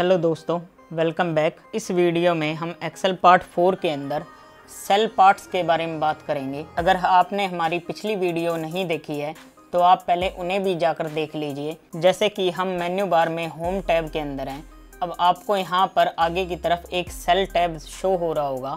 Hello दोस्तों, welcome back. इस video में हम एक्सेल पार्ट 4 के अंदर सेल पार्ट्स के बारे में बात करेंगे। अगर आपने हमारी पिछली वीडियो नहीं देखी है तो आप पहले उन्हें भी जाकर देख लीजिए। जैसे कि हम मेन्यू बार में होम टैब के अंदर हैं। अब आपको यहाँ पर आगे की तरफ एक सेल टैब शो हो रहा होगा।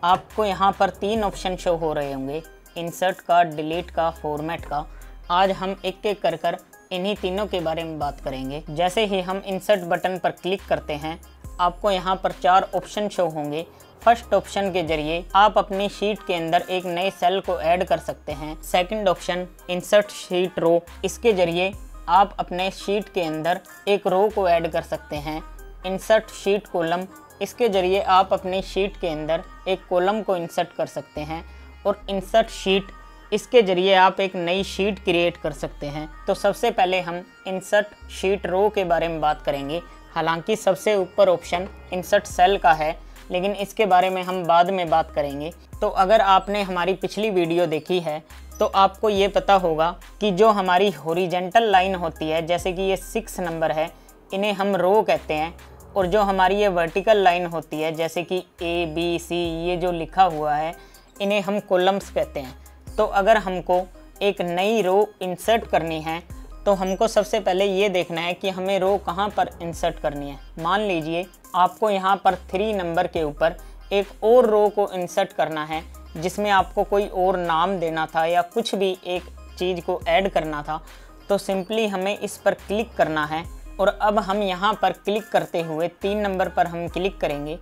आपको यहाँ पर 3 ऑप्शन शो हो रहे होंगे, इंसर्ट का, डिलीट का, फॉर्मेट का। आज हम एक एक कर इन्हीं तीनों के बारे में बात करेंगे। जैसे ही हम इंसर्ट बटन पर क्लिक करते हैं, आपको यहाँ पर 4 ऑप्शन शो होंगे। फर्स्ट ऑप्शन के जरिए आप अपनी शीट के अंदर एक नए सेल को ऐड कर सकते हैं। सेकंड ऑप्शन इंसर्ट शीट रो, इसके जरिए आप अपने शीट के अंदर एक रो को ऐड कर सकते हैं। इंसर्ट शीट कॉलम, इसके जरिए आप अपनी शीट के अंदर एक कॉलम को इंसर्ट कर सकते हैं। और इंसर्ट शीट, इसके जरिए आप एक नई शीट क्रिएट कर सकते हैं। तो सबसे पहले हम इंसर्ट शीट रो के बारे में बात करेंगे। हालांकि सबसे ऊपर ऑप्शन इंसर्ट सेल का है, लेकिन इसके बारे में हम बाद में बात करेंगे। तो अगर आपने हमारी पिछली वीडियो देखी है तो आपको ये पता होगा कि जो हमारी हॉरिजॉन्टल लाइन होती है, जैसे कि ये 6 नंबर है, इन्हें हम रो कहते हैं। और जो हमारी ये वर्टिकल लाइन होती है, जैसे कि ABC, ये जो लिखा हुआ है, इन्हें हम कॉलम्स कहते हैं। तो अगर हमको एक नई रो इंसर्ट करनी है तो हमको सबसे पहले ये देखना है कि हमें रो कहाँ पर इंसर्ट करनी है। मान लीजिए आपको यहाँ पर 3 नंबर के ऊपर एक और रो को इंसर्ट करना है, जिसमें आपको कोई और नाम देना था या कुछ भी एक चीज़ को ऐड करना था। तो सिंपली हमें इस पर क्लिक करना है। और अब हम यहाँ पर क्लिक करते हुए 3 नंबर पर हम क्लिक करेंगे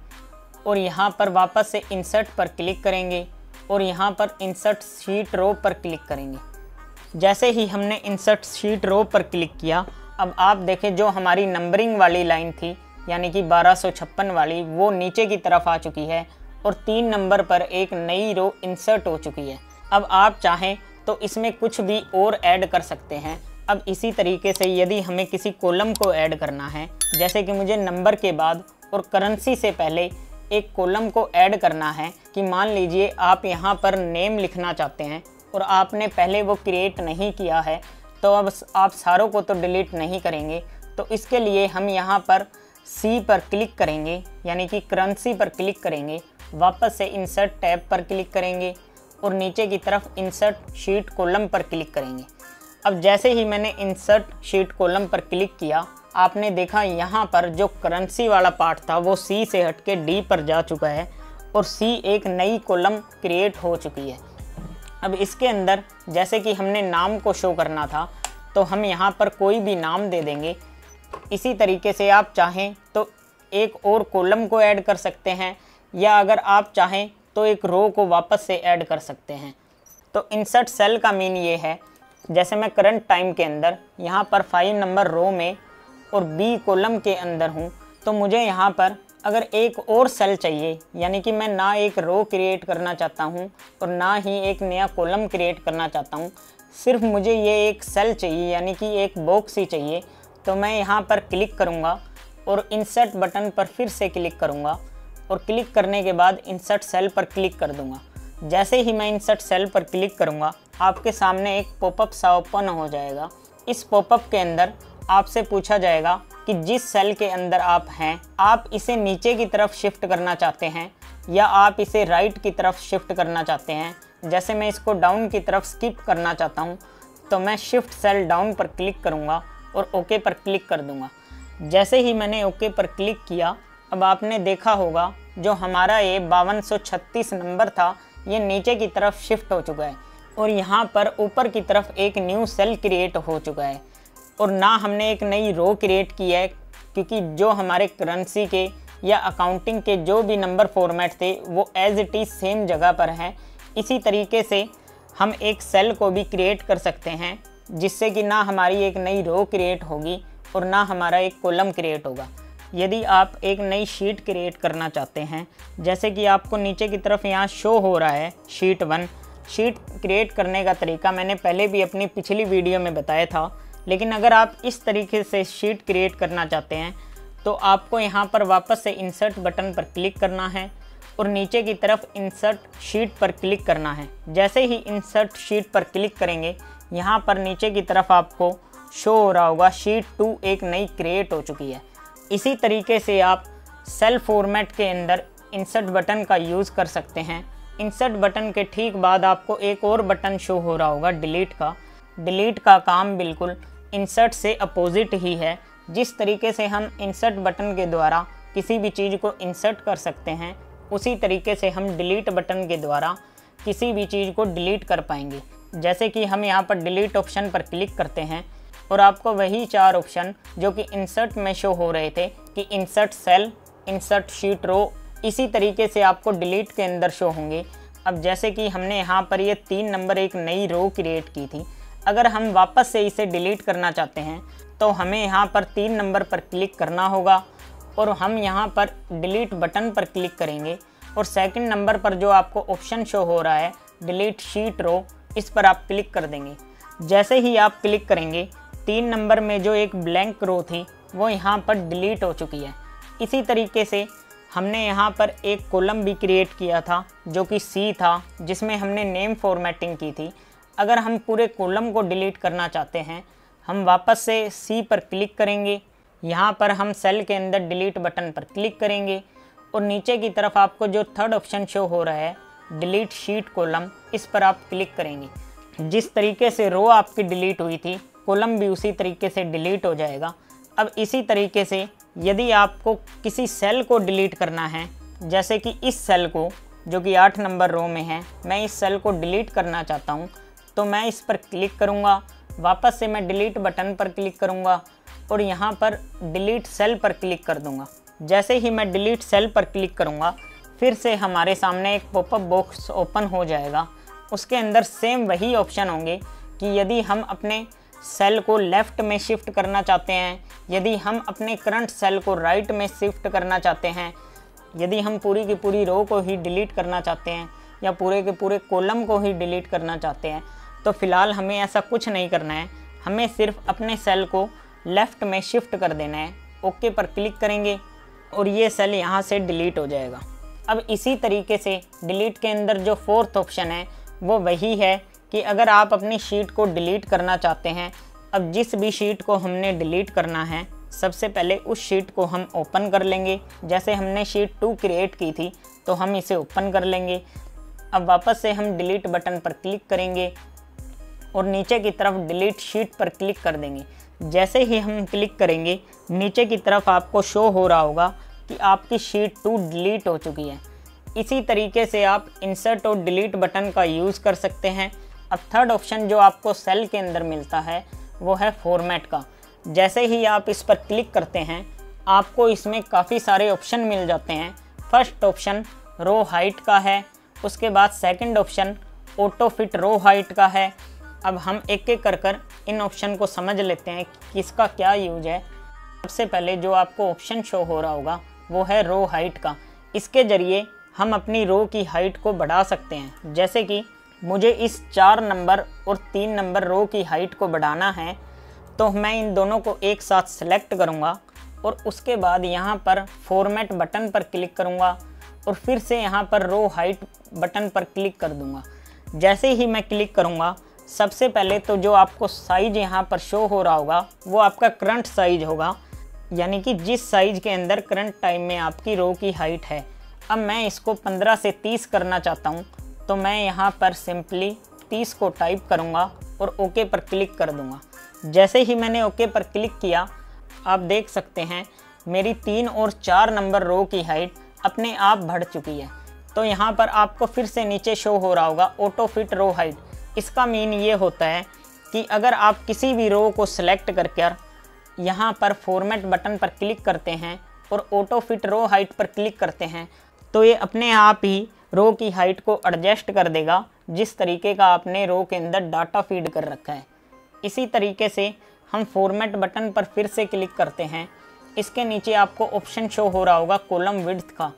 और यहाँ पर वापस से इंसर्ट पर क्लिक करेंगे और यहाँ पर इंसर्ट शीट रो पर क्लिक करेंगे। जैसे ही हमने इंसर्ट शीट रो पर क्लिक किया, अब आप देखें जो हमारी नंबरिंग वाली लाइन थी, यानी कि 1256 वाली, वो नीचे की तरफ आ चुकी है और 3 नंबर पर एक नई रो इंसर्ट हो चुकी है। अब आप चाहें तो इसमें कुछ भी और ऐड कर सकते हैं। अब इसी तरीके से यदि हमें किसी कॉलम को ऐड करना है, जैसे कि मुझे नंबर के बाद और करेंसी से पहले एक कॉलम को ऐड करना है, कि मान लीजिए आप यहाँ पर नेम लिखना चाहते हैं और आपने पहले वो क्रिएट नहीं किया है, तो अब आप सारों को तो डिलीट नहीं करेंगे। तो इसके लिए हम यहाँ पर C पर क्लिक करेंगे, यानी कि करेंसी पर क्लिक करेंगे। वापस से इंसर्ट टैब पर क्लिक करेंगे और नीचे की तरफ इंसर्ट शीट कॉलम पर क्लिक करेंगे। अब जैसे ही मैंने इंसर्ट शीट कॉलम पर क्लिक किया, आपने देखा यहाँ पर जो करेंसी वाला पार्ट था वो C से हट के D पर जा चुका है और C एक नई कॉलम क्रिएट हो चुकी है। अब इसके अंदर जैसे कि हमने नाम को शो करना था, तो हम यहाँ पर कोई भी नाम दे देंगे। इसी तरीके से आप चाहें तो एक और कॉलम को ऐड कर सकते हैं, या अगर आप चाहें तो एक रो को वापस से ऐड कर सकते हैं। तो इंसर्ट सेल का मीन ये है, जैसे मैं करंट टाइम के अंदर यहाँ पर 5 नंबर रो में और B कॉलम के अंदर हूँ, तो मुझे यहाँ पर अगर एक और सेल चाहिए, यानी कि मैं ना एक रो क्रिएट करना चाहता हूँ और ना ही एक नया कॉलम क्रिएट करना चाहता हूँ, सिर्फ मुझे ये एक सेल चाहिए, यानी कि एक बॉक्स ही चाहिए, तो मैं यहाँ पर क्लिक करूँगा और इंसर्ट बटन पर फिर से क्लिक करूँगा और क्लिक करने के बाद इंसर्ट सेल पर क्लिक कर दूँगा। जैसे ही मैं इंसर्ट सेल पर क्लिक करूँगा, आपके सामने एक पॉपअप सा ओपन हो जाएगा। इस पॉपअप के अंदर आपसे पूछा जाएगा कि जिस सेल के अंदर आप हैं, आप इसे नीचे की तरफ शिफ्ट करना चाहते हैं या आप इसे राइट की तरफ शिफ्ट करना चाहते हैं। जैसे मैं इसको डाउन की तरफ स्किप करना चाहता हूं, तो मैं शिफ्ट सेल डाउन पर क्लिक करूंगा और ओके पर क्लिक कर दूंगा। जैसे ही मैंने ओके पर क्लिक किया, अब आपने देखा होगा जो हमारा ये 5236 नंबर था, ये नीचे की तरफ शिफ्ट हो चुका है और यहाँ पर ऊपर की तरफ एक न्यू सेल क्रिएट हो चुका है। और ना हमने एक नई रो क्रिएट की है, क्योंकि जो हमारे करेंसी के या अकाउंटिंग के जो भी नंबर फॉर्मेट थे वो एज इट इज़ सेम जगह पर हैं। इसी तरीके से हम एक सेल को भी क्रिएट कर सकते हैं, जिससे कि ना हमारी एक नई रो क्रिएट होगी और ना हमारा एक कॉलम क्रिएट होगा। यदि आप एक नई शीट क्रिएट करना चाहते हैं, जैसे कि आपको नीचे की तरफ यहाँ शो हो रहा है शीट 1, शीट क्रिएट करने का तरीका मैंने पहले भी अपनी पिछली वीडियो में बताया था। लेकिन अगर आप इस तरीके से शीट क्रिएट करना चाहते हैं, तो आपको यहाँ पर वापस से इंसर्ट बटन पर क्लिक करना है और नीचे की तरफ इंसर्ट शीट पर क्लिक करना है। जैसे ही इंसर्ट शीट पर क्लिक करेंगे, यहाँ पर नीचे की तरफ आपको शो हो रहा होगा शीट 2 एक नई क्रिएट हो चुकी है। इसी तरीके से आप सेल फॉर्मेट के अंदर इंसर्ट बटन का यूज़ कर सकते हैं। इंसर्ट बटन के ठीक बाद आपको एक और बटन शो हो रहा होगा डिलीट का। डिलीट का काम बिल्कुल इंसर्ट से अपोजिट ही है। जिस तरीके से हम इंसर्ट बटन के द्वारा किसी भी चीज़ को इंसर्ट कर सकते हैं, उसी तरीके से हम डिलीट बटन के द्वारा किसी भी चीज़ को डिलीट कर पाएंगे। जैसे कि हम यहाँ पर डिलीट ऑप्शन पर क्लिक करते हैं और आपको वही 4 ऑप्शन जो कि इंसर्ट में शो हो रहे थे कि इंसर्ट सेल, इंसर्ट शीट रो, इसी तरीके से आपको डिलीट के अंदर शो होंगे। अब जैसे कि हमने यहाँ पर ये 3 नंबर एक नई रो क्रिएट की थी, अगर हम वापस से इसे डिलीट करना चाहते हैं तो हमें यहाँ पर 3 नंबर पर क्लिक करना होगा और हम यहाँ पर डिलीट बटन पर क्लिक करेंगे और सेकंड नंबर पर जो आपको ऑप्शन शो हो रहा है डिलीट शीट रो, इस पर आप क्लिक कर देंगे। जैसे ही आप क्लिक करेंगे 3 नंबर में जो एक ब्लैंक रो थी वो यहाँ पर डिलीट हो चुकी है। इसी तरीके से हमने यहाँ पर एक कॉलम भी क्रिएट किया था जो कि सी था, जिसमें हमने नेम फॉर्मेटिंग की थी। अगर हम पूरे कॉलम को डिलीट करना चाहते हैं, हम वापस से सी पर क्लिक करेंगे। यहाँ पर हम सेल के अंदर डिलीट बटन पर क्लिक करेंगे और नीचे की तरफ आपको जो थर्ड ऑप्शन शो हो रहा है डिलीट शीट कॉलम, इस पर आप क्लिक करेंगे। जिस तरीके से रो आपकी डिलीट हुई थी, कॉलम भी उसी तरीके से डिलीट हो जाएगा। अब इसी तरीके से यदि आपको किसी सेल को डिलीट करना है, जैसे कि इस सेल को जो कि 8 नंबर रो में है, मैं इस सेल को डिलीट करना चाहता हूँ, तो मैं इस पर क्लिक करूँगा। वापस से मैं डिलीट बटन पर क्लिक करूँगा और यहाँ पर डिलीट सेल पर क्लिक कर दूँगा। जैसे ही मैं डिलीट सेल पर क्लिक करूँगा, फिर से हमारे सामने एक पॉपअप बॉक्स ओपन हो जाएगा। उसके अंदर सेम वही ऑप्शन होंगे कि यदि हम अपने सेल को लेफ़्ट में शिफ्ट करना चाहते हैं, यदि हम अपने करंट सेल को राइट में शिफ्ट करना चाहते हैं, यदि हम पूरी की पूरी रो को ही डिलीट करना चाहते हैं या पूरे के पूरे कॉलम को ही डिलीट करना चाहते हैं, तो फ़िलहाल हमें ऐसा कुछ नहीं करना है। हमें सिर्फ अपने सेल को लेफ़्ट में शिफ्ट कर देना है। ओके पर क्लिक करेंगे और ये सेल यहाँ से डिलीट हो जाएगा। अब इसी तरीके से डिलीट के अंदर जो 4th ऑप्शन है वो वही है कि अगर आप अपनी शीट को डिलीट करना चाहते हैं, अब जिस भी शीट को हमने डिलीट करना है, सबसे पहले उस शीट को हम ओपन कर लेंगे। जैसे हमने शीट 2 क्रिएट की थी तो हम इसे ओपन कर लेंगे। अब वापस से हम डिलीट बटन पर क्लिक करेंगे और नीचे की तरफ डिलीट शीट पर क्लिक कर देंगे। जैसे ही हम क्लिक करेंगे, नीचे की तरफ आपको शो हो रहा होगा कि आपकी शीट 2 डिलीट हो चुकी है। इसी तरीके से आप इंसर्ट और डिलीट बटन का यूज़ कर सकते हैं। अब थर्ड ऑप्शन जो आपको सेल के अंदर मिलता है वो है फॉर्मेट का। जैसे ही आप इस पर क्लिक करते हैं, आपको इसमें काफ़ी सारे ऑप्शन मिल जाते हैं। फर्स्ट ऑप्शन रो हाइट का है, उसके बाद second option auto fit row height का है। अब हम एक एक कर इन ऑप्शन को समझ लेते हैं कि इसका क्या यूज है। सबसे पहले जो आपको ऑप्शन शो हो रहा होगा वो है रो हाइट का। इसके ज़रिए हम अपनी रो की हाइट को बढ़ा सकते हैं। जैसे कि मुझे इस 4 नंबर और 3 नंबर रो की हाइट को बढ़ाना है, तो मैं इन दोनों को एक साथ सेलेक्ट करूँगा और उसके बाद यहाँ पर फॉर्मेट बटन पर क्लिक करूँगा और फिर से यहाँ पर रो हाइट बटन पर क्लिक कर दूँगा। जैसे ही मैं क्लिक करूँगा, सबसे पहले तो जो आपको साइज़ यहाँ पर शो हो रहा होगा वो आपका करंट साइज़ होगा, यानी कि जिस साइज़ के अंदर करंट टाइम में आपकी रो की हाइट है। अब मैं इसको 15 से 30 करना चाहता हूँ, तो मैं यहाँ पर सिंपली 30 को टाइप करूँगा और ओके पर क्लिक कर दूँगा। जैसे ही मैंने ओके पर क्लिक किया, आप देख सकते हैं मेरी 3 और 4 नंबर रो की हाइट अपने आप बढ़ चुकी है। तो यहाँ पर आपको फिर से नीचे शो हो रहा होगा ऑटो फिट रो हाइट। इसका मीन ये होता है कि अगर आप किसी भी रो को सिलेक्ट करके यहाँ पर फॉर्मेट बटन पर क्लिक करते हैं और ऑटो फिट रो हाइट पर क्लिक करते हैं, तो ये अपने आप ही रो की हाइट को एडजस्ट कर देगा जिस तरीके का आपने रो के अंदर डाटा फीड कर रखा है। इसी तरीके से हम फॉर्मेट बटन पर फिर से क्लिक करते हैं। इसके नीचे आपको ऑप्शन शो हो रहा होगा कॉलम विड्थ का।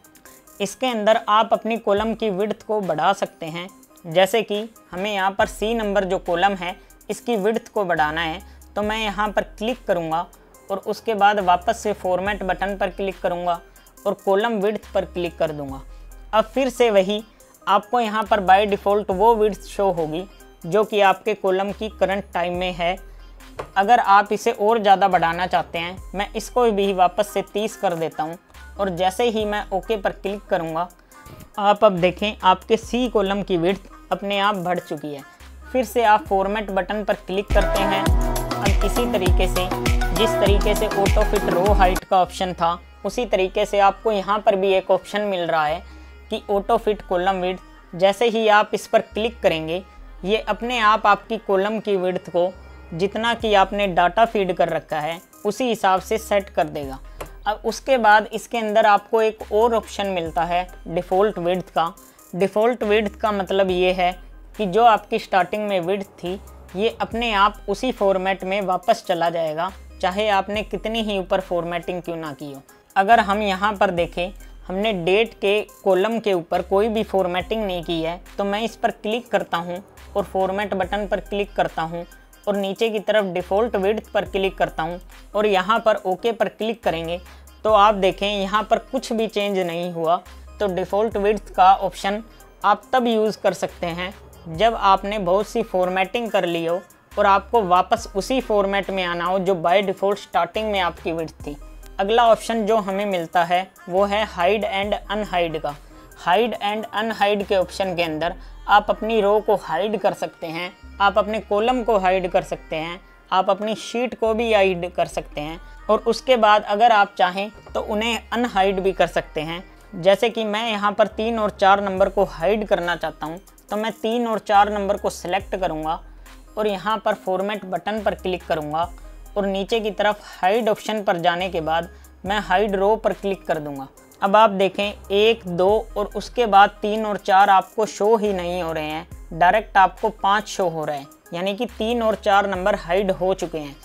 इसके अंदर आप अपनी कॉलम की विड्थ को बढ़ा सकते हैं। जैसे कि हमें यहाँ पर सी नंबर जो कॉलम है इसकी विड्थ को बढ़ाना है, तो मैं यहाँ पर क्लिक करूँगा और उसके बाद वापस से फॉर्मेट बटन पर क्लिक करूँगा और कॉलम विड्थ पर क्लिक कर दूँगा। अब फिर से वही आपको यहाँ पर बाय डिफ़ॉल्ट वो विड्थ शो होगी जो कि आपके कॉलम की करंट टाइम में है। अगर आप इसे और ज़्यादा बढ़ाना चाहते हैं, मैं इसको भी वापस से 30 कर देता हूँ और जैसे ही मैं ओके पर क्लिक करूँगा, आप अब देखें आपके सी कॉलम की विड्थ अपने आप बढ़ चुकी है। फिर से आप फॉर्मेट बटन पर क्लिक करते हैं। अब इसी तरीके से जिस तरीके से ऑटो फिट रो हाइट का ऑप्शन था, उसी तरीके से आपको यहाँ पर भी एक ऑप्शन मिल रहा है कि ऑटो फिट कॉलम विड्थ। जैसे ही आप इस पर क्लिक करेंगे, ये अपने आप आपकी कॉलम की विड्थ को जितना कि आपने डाटा फीड कर रखा है उसी हिसाब से सेट कर देगा। अब उसके बाद इसके अंदर आपको एक और ऑप्शन मिलता है डिफ़ॉल्ट विड्थ का। डिफ़ॉल्ट विड्थ का मतलब ये है कि जो आपकी स्टार्टिंग में विड्थ थी, ये अपने आप उसी फॉर्मेट में वापस चला जाएगा, चाहे आपने कितनी ही ऊपर फॉर्मेटिंग क्यों ना की हो। अगर हम यहाँ पर देखें, हमने डेट के कॉलम के ऊपर कोई भी फॉर्मेटिंग नहीं की है, तो मैं इस पर क्लिक करता हूँ और फॉर्मेट बटन पर क्लिक करता हूँ और नीचे की तरफ डिफ़ॉल्ट विड्थ पर क्लिक करता हूँ और यहाँ पर ओके पर क्लिक करेंगे तो आप देखें यहाँ पर कुछ भी चेंज नहीं हुआ। तो डिफ़ॉल्ट विड्थ का ऑप्शन आप तब यूज़ कर सकते हैं जब आपने बहुत सी फॉर्मेटिंग कर ली हो और आपको वापस उसी फॉर्मेट में आना हो जो बाय डिफ़ॉल्ट स्टार्टिंग में आपकी विड्थ थी। अगला ऑप्शन जो हमें मिलता है वो है हाइड एंड अनहाइड का। हाइड एंड अनहाइड के ऑप्शन के अंदर आप अपनी रो को हाइड कर सकते हैं, आप अपने कॉलम को हाइड कर सकते हैं, आप अपनी शीट को भी हाइड कर सकते हैं और उसके बाद अगर आप चाहें तो उन्हें अनहाइड भी कर सकते हैं। जैसे कि मैं यहाँ पर 3 और 4 नंबर को हाइड करना चाहता हूँ, तो मैं 3 और 4 नंबर को सिलेक्ट करूँगा और यहाँ पर फॉर्मेट बटन पर क्लिक करूँगा और नीचे की तरफ हाइड ऑप्शन पर जाने के बाद मैं हाइड रो पर क्लिक कर दूँगा। अब आप देखें 1, 2 और उसके बाद 3 और 4 आपको शो ही नहीं हो रहे हैं, डायरेक्ट आपको 5 शो हो रहे हैं, यानी कि 3 और 4 नंबर हाइड हो चुके हैं।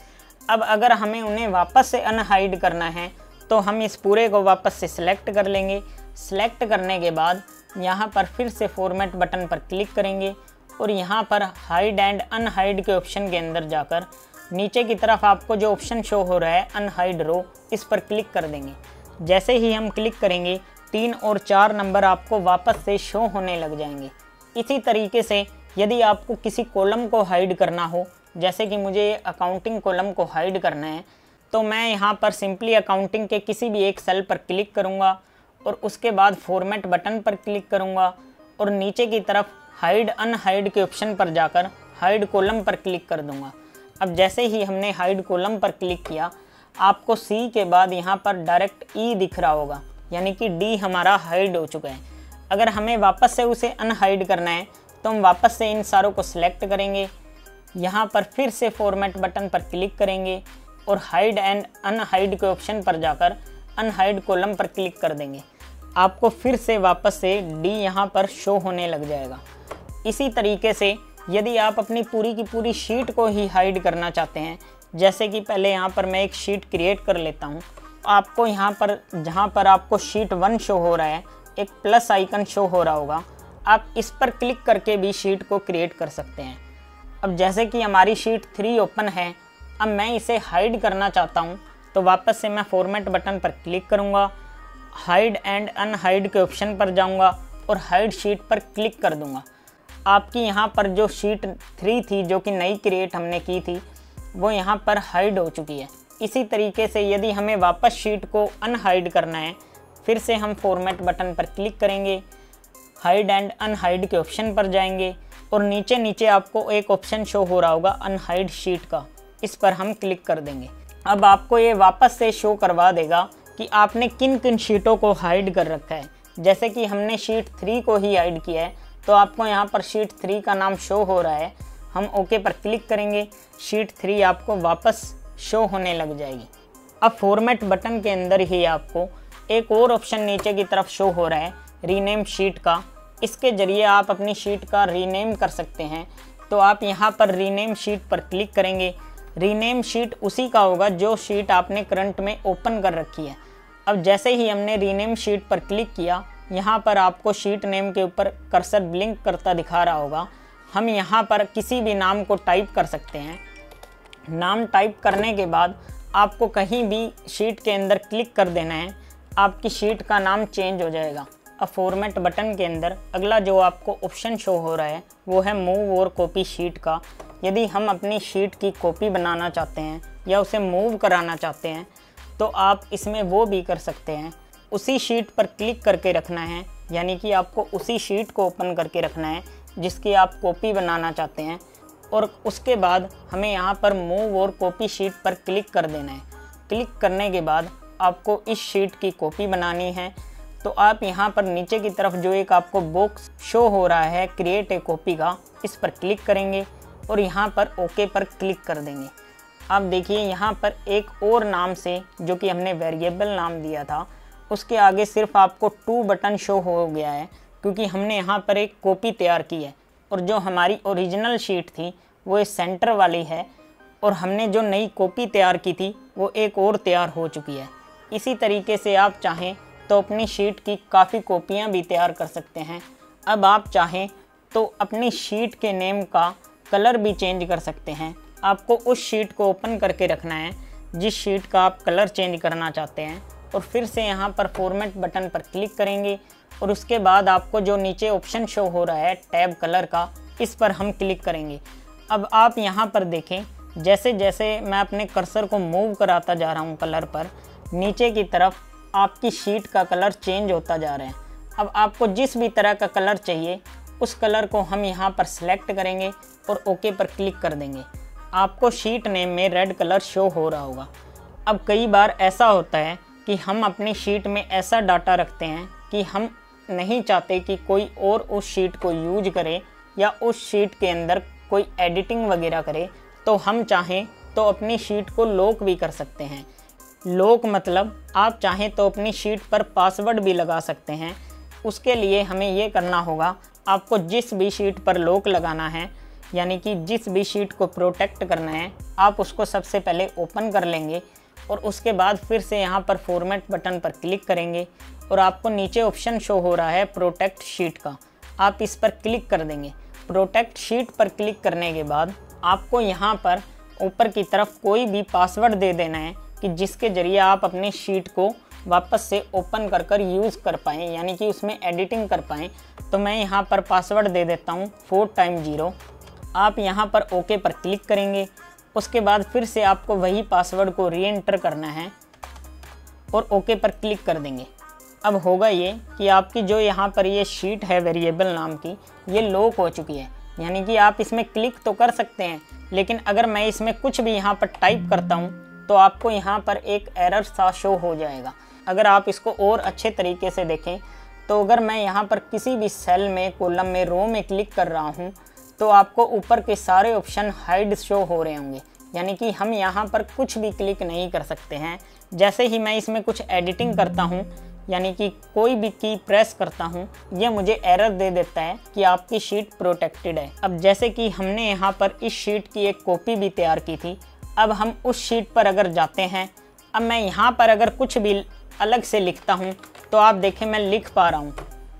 अब अगर हमें उन्हें वापस से अनहाइड करना है तो हम इस पूरे को वापस से सिलेक्ट कर लेंगे। सिलेक्ट करने के बाद यहाँ पर फिर से फॉर्मेट बटन पर क्लिक करेंगे और यहाँ पर हाइड एंड अनहाइड के ऑप्शन के अंदर जाकर नीचे की तरफ आपको जो ऑप्शन शो हो रहा है अनहाइड रो, इस पर क्लिक कर देंगे। जैसे ही हम क्लिक करेंगे 3 और 4 नंबर आपको वापस से शो होने लग जाएंगे। इसी तरीके से यदि आपको किसी कॉलम को हाइड करना हो, जैसे कि मुझे अकाउंटिंग कॉलम को हाइड करना है, तो मैं यहाँ पर सिंपली अकाउंटिंग के किसी भी एक सेल पर क्लिक करूँगा और उसके बाद फॉर्मेट बटन पर क्लिक करूँगा और नीचे की तरफ हाइड अनहाइड के ऑप्शन पर जाकर हाइड कॉलम पर क्लिक कर दूँगा। अब जैसे ही हमने हाइड कॉलम पर क्लिक किया, आपको सी के बाद यहाँ पर डायरेक्ट ई दिख रहा होगा, यानी कि डी हमारा हाइड हो चुका है। अगर हमें वापस से उसे अनहाइड करना है तो हम वापस से इन सारों को सिलेक्ट करेंगे, यहाँ पर फिर से फॉर्मेट बटन पर क्लिक करेंगे और हाइड एंड अनहाइड के ऑप्शन पर जाकर अनहाइड कॉलम पर क्लिक कर देंगे। आपको फिर से वापस से डी यहाँ पर शो होने लग जाएगा। इसी तरीके से यदि आप अपनी पूरी की पूरी शीट को ही हाइड करना चाहते हैं, जैसे कि पहले यहाँ पर मैं एक शीट क्रिएट कर लेता हूँ, आपको यहाँ पर जहाँ पर आपको शीट 1 शो हो रहा है, एक प्लस आइकन शो हो रहा होगा, आप इस पर क्लिक करके भी शीट को क्रिएट कर सकते हैं। अब जैसे कि हमारी शीट 3 ओपन है, अब मैं इसे हाइड करना चाहता हूँ, तो वापस से मैं फॉर्मेट बटन पर क्लिक करूँगा, हाइड एंड अनहाइड के ऑप्शन पर जाऊँगा और हाइड शीट पर क्लिक कर दूँगा। आपकी यहाँ पर जो शीट 3 थी, जो कि नई क्रिएट हमने की थी, वो यहाँ पर हाइड हो चुकी है। इसी तरीके से यदि हमें वापस शीट को अनहाइड करना है, फिर से हम फॉर्मेट बटन पर क्लिक करेंगे, हाइड एंड अनहाइड के ऑप्शन पर जाएंगे और नीचे नीचे आपको एक ऑप्शन शो हो रहा होगा अनहाइड शीट का, इस पर हम क्लिक कर देंगे। अब आपको ये वापस से शो करवा देगा कि आपने किन किन शीटों को हाइड कर रखा है। जैसे कि हमने शीट 3 को ही हाइड किया है, तो आपको यहाँ पर शीट 3 का नाम शो हो रहा है। हम ओके पर क्लिक करेंगे, शीट 3 आपको वापस शो होने लग जाएगी। अब फॉर्मेट बटन के अंदर ही आपको एक और ऑप्शन नीचे की तरफ शो हो रहा है रीनेम शीट का। इसके ज़रिए आप अपनी शीट का रीनेम कर सकते हैं। तो आप यहाँ पर रीनेम शीट पर क्लिक करेंगे। रीनेम शीट उसी का होगा जो शीट आपने करंट में ओपन कर रखी है। अब जैसे ही हमने रीनेम शीट पर क्लिक किया, यहाँ पर आपको शीट नेम के ऊपर कर्सर ब्लिंक करता दिखा रहा होगा। हम यहाँ पर किसी भी नाम को टाइप कर सकते हैं। नाम टाइप करने के बाद आपको कहीं भी शीट के अंदर क्लिक कर देना है, आपकी शीट का नाम चेंज हो जाएगा। अब फॉर्मेट बटन के अंदर अगला जो आपको ऑप्शन शो हो रहा है वो है मूव और कॉपी शीट का। यदि हम अपनी शीट की कॉपी बनाना चाहते हैं या उसे मूव कराना चाहते हैं तो आप इसमें वो भी कर सकते हैं। उसी शीट पर क्लिक करके रखना है, यानी कि आपको उसी शीट को ओपन करके रखना है जिसकी आप कॉपी बनाना चाहते हैं, और उसके बाद हमें यहाँ पर मूव और कॉपी शीट पर क्लिक कर देना है। क्लिक करने के बाद आपको इस शीट की कॉपी बनानी है, तो आप यहाँ पर नीचे की तरफ जो एक आपको बॉक्स शो हो रहा है क्रिएट ए कॉपी का, इस पर क्लिक करेंगे और यहाँ पर ओके पर क्लिक कर देंगे। आप देखिए यहाँ पर एक और नाम से, जो कि हमने वेरिएबल नाम दिया था, उसके आगे सिर्फ आपको 2 बटन शो हो गया है, क्योंकि हमने यहाँ पर एक कॉपी तैयार की है और जो हमारी ओरिजिनल शीट थी वो इस सेंटर वाली है, और हमने जो नई कॉपी तैयार की थी वो एक और तैयार हो चुकी है। इसी तरीके से आप चाहें तो अपनी शीट की काफ़ी कॉपियाँ भी तैयार कर सकते हैं। अब आप चाहें तो अपनी शीट के नेम का कलर भी चेंज कर सकते हैं। आपको उस शीट को ओपन करके रखना है जिस शीट का आप कलर चेंज करना चाहते हैं, और फिर से यहाँ पर फॉर्मेट बटन पर क्लिक करेंगे और उसके बाद आपको जो नीचे ऑप्शन शो हो रहा है टैब कलर का, इस पर हम क्लिक करेंगे। अब आप यहाँ पर देखें, जैसे जैसे मैं अपने कर्सर को मूव कराता जा रहा हूँ कलर पर, नीचे की तरफ आपकी शीट का कलर चेंज होता जा रहा है। अब आपको जिस भी तरह का कलर चाहिए उस कलर को हम यहाँ पर सिलेक्ट करेंगे और ओके पर क्लिक कर देंगे। आपको शीट नेम में रेड कलर शो हो रहा होगा। अब कई बार ऐसा होता है कि हम अपनी शीट में ऐसा डाटा रखते हैं कि हम नहीं चाहते कि कोई और उस शीट को यूज करे या उस शीट के अंदर कोई एडिटिंग वगैरह करे, तो हम चाहें तो अपनी शीट को लॉक भी कर सकते हैं। लॉक मतलब आप चाहें तो अपनी शीट पर पासवर्ड भी लगा सकते हैं। उसके लिए हमें ये करना होगा, आपको जिस भी शीट पर लॉक लगाना है, यानी कि जिस भी शीट को प्रोटेक्ट करना है, आप उसको सबसे पहले ओपन कर लेंगे और उसके बाद फिर से यहाँ पर फॉर्मेट बटन पर क्लिक करेंगे और आपको नीचे ऑप्शन शो हो रहा है प्रोटेक्ट शीट का, आप इस पर क्लिक कर देंगे। प्रोटेक्ट शीट पर क्लिक करने के बाद आपको यहाँ पर ऊपर की तरफ कोई भी पासवर्ड दे देना है कि जिसके ज़रिए आप अपनी शीट को वापस से ओपन कर यूज़ कर पाएँ, यानी कि उसमें एडिटिंग कर पाएँ। तो मैं यहाँ पर पासवर्ड दे देता हूँ 4x0। आप यहाँ पर ओके पर क्लिक करेंगे। उसके बाद फिर से आपको वही पासवर्ड को री एंटर करना है और ओके पर क्लिक कर देंगे। अब होगा ये कि आपकी जो यहाँ पर ये शीट है वेरिएबल नाम की, ये लॉक हो चुकी है, यानी कि आप इसमें क्लिक तो कर सकते हैं, लेकिन अगर मैं इसमें कुछ भी यहाँ पर टाइप करता हूँ तो आपको यहाँ पर एक एरर सा शो हो जाएगा। अगर आप इसको और अच्छे तरीके से देखें तो अगर मैं यहाँ पर किसी भी सेल में, कॉलम में, रो में क्लिक कर रहा हूँ तो आपको ऊपर के सारे ऑप्शन हाइड शो हो रहे होंगे, यानी कि हम यहाँ पर कुछ भी क्लिक नहीं कर सकते हैं। जैसे ही मैं इसमें कुछ एडिटिंग करता हूँ, यानी कि कोई भी की प्रेस करता हूँ, ये मुझे एरर दे देता है कि आपकी शीट प्रोटेक्टेड है। अब जैसे कि हमने यहाँ पर इस शीट की एक कॉपी भी तैयार की थी, अब हम उस शीट पर अगर जाते हैं, अब मैं यहाँ पर अगर कुछ भी अलग से लिखता हूँ तो आप देखें मैं लिख पा रहा हूँ,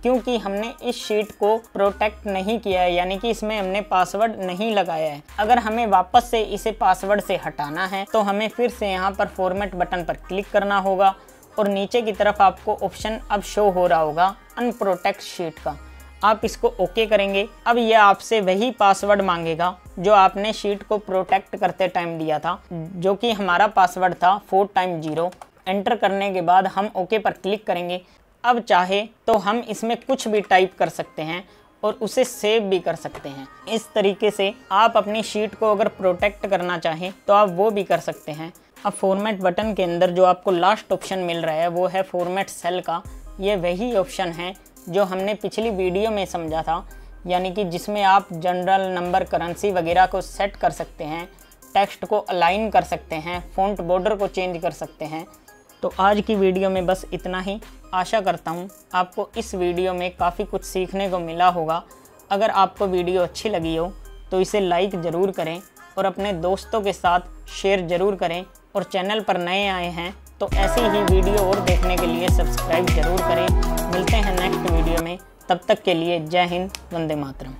क्योंकि हमने इस शीट को प्रोटेक्ट नहीं किया है, यानी कि इसमें हमने पासवर्ड नहीं लगाया है। अगर हमें वापस से इसे पासवर्ड से हटाना है तो हमें फिर से यहाँ पर फॉर्मेट बटन पर क्लिक करना होगा और नीचे की तरफ आपको ऑप्शन अब शो हो रहा होगा अनप्रोटेक्ट शीट का, आप इसको ओके करेंगे। अब यह आपसे वही पासवर्ड मांगेगा जो आपने शीट को प्रोटेक्ट करते टाइम दिया था, जो कि हमारा पासवर्ड था 4x0। एंटर करने के बाद हम ओके पर क्लिक करेंगे। अब चाहे तो हम इसमें कुछ भी टाइप कर सकते हैं और उसे सेव भी कर सकते हैं। इस तरीके से आप अपनी शीट को अगर प्रोटेक्ट करना चाहें तो आप वो भी कर सकते हैं। अब फॉर्मेट बटन के अंदर जो आपको लास्ट ऑप्शन मिल रहा है वो है फॉर्मेट सेल का। ये वही ऑप्शन है जो हमने पिछली वीडियो में समझा था, यानी कि जिसमें आप जनरल, नंबर, करेंसी वगैरह को सेट कर सकते हैं, टेक्स्ट को अलाइन कर सकते हैं, फ़ॉन्ट बॉर्डर को चेंज कर सकते हैं। तो आज की वीडियो में बस इतना ही। आशा करता हूँ आपको इस वीडियो में काफ़ी कुछ सीखने को मिला होगा। अगर आपको वीडियो अच्छी लगी हो तो इसे लाइक ज़रूर करें और अपने दोस्तों के साथ शेयर ज़रूर करें, और चैनल पर नए आए हैं तो ऐसी ही वीडियो और देखने के लिए सब्सक्राइब ज़रूर करें। मिलते हैं नेक्स्ट वीडियो में, तब तक के लिए जय हिंद, वंदे मातरम।